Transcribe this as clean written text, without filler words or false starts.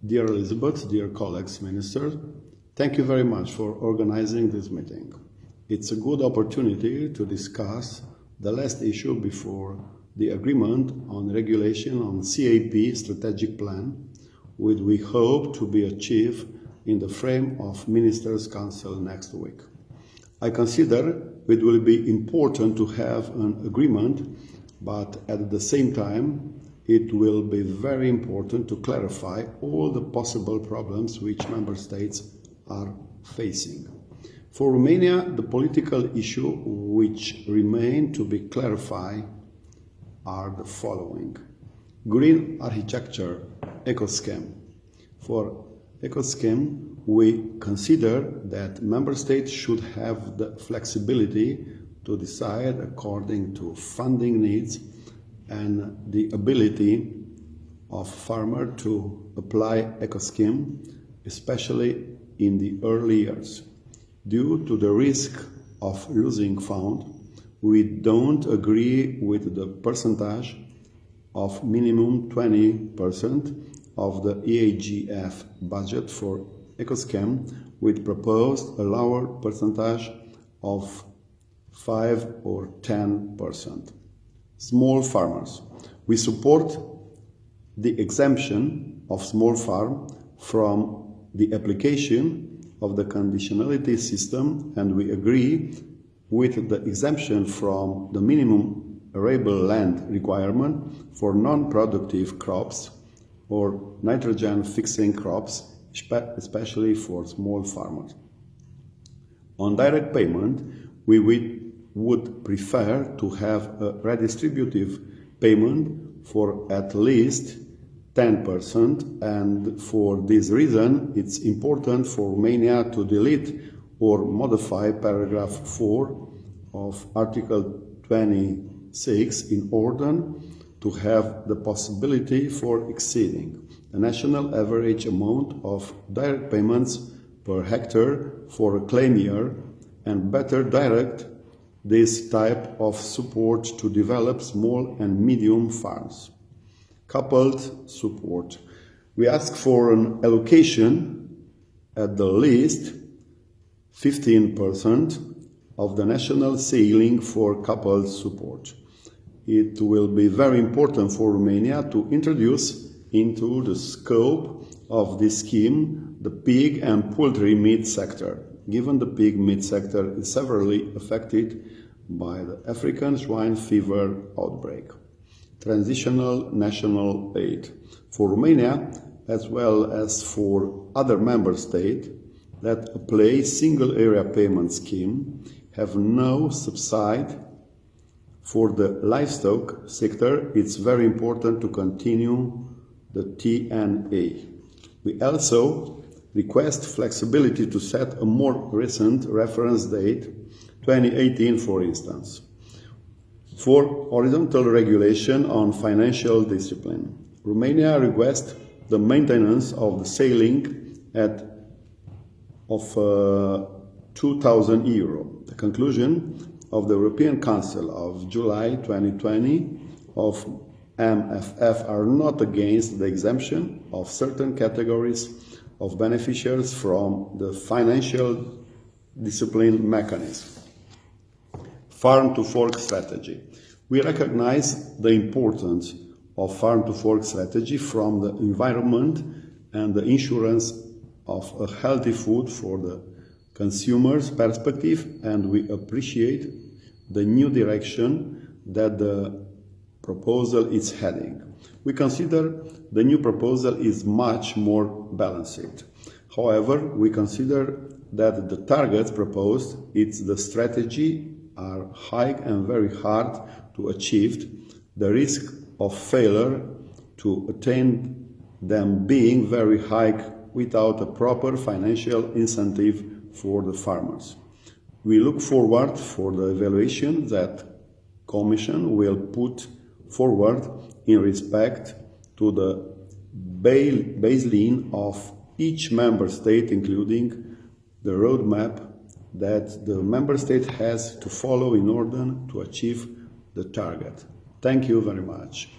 Dear Elizabeth, dear colleagues, Minister, thank you very much for organizing this meeting. It's a good opportunity to discuss the last issue before the agreement on regulation on CAP strategic plan, which we hope to be achieved in the frame of Ministers' Council next week. I consider it will be important to have an agreement, but at the same time, it will be very important to clarify all the possible problems which Member States are facing. For Romania, the political issues which remain to be clarified are the following. Green architecture, eco-scheme. For eco-scheme, we consider that Member States should have the flexibility to decide according to funding needs and the ability of farmers to apply eco-scheme, especially in the early years. Due to the risk of losing funds, we don't agree with the percentage of minimum 20% of the EAGF budget for eco-scheme, with proposed a lower percentage of 5 or 10%. Small farmers. We support the exemption of small farm from the application of the conditionality system, and we agree with the exemption from the minimum arable land requirement for non-productive crops or nitrogen-fixing crops, especially for small farmers. On direct payment, we would prefer to have a redistributive payment for at least 10%, and for this reason it's important for Romania to delete or modify paragraph 4 of Article 26 in order to have the possibility for exceeding the national average amount of direct payments per hectare for a claim year and better direct this type of support to develop small and medium farms. Coupled support. We ask for an allocation at the least 15% of the national ceiling for coupled support. It will be very important for Romania to introduce into the scope of this scheme the pig and poultry meat sector, given the pig meat sector is severely affected by the African swine fever outbreak. Transitional national aid. For Romania, as well as for other member states that apply single area payment scheme, have no subsidy. For the livestock sector, it's very important to continue the TNA. We also request flexibility to set a more recent reference date, 2018 for instance. For horizontal regulation on financial discipline, Romania requests the maintenance of the ceiling of €2,000. The conclusion of the European Council of July 2020 of MFF are not against the exemption of certain categories of beneficiaries from the financial discipline mechanism. Farm-to-fork strategy. We recognize the importance of farm-to-fork strategy from the environment and the insurance of a healthy food for the consumer's perspective, and we appreciate the new direction that the proposal is heading. We consider the new proposal is much more balanced. However, we consider that the targets proposed in the strategy are high and very hard to achieve, the risk of failure to attain them being very high without a proper financial incentive for the farmers. We look forward for the evaluation that Commission will put forward in respect to the baseline of each member state, including the roadmap that the member state has to follow in order to achieve the target. Thank you very much.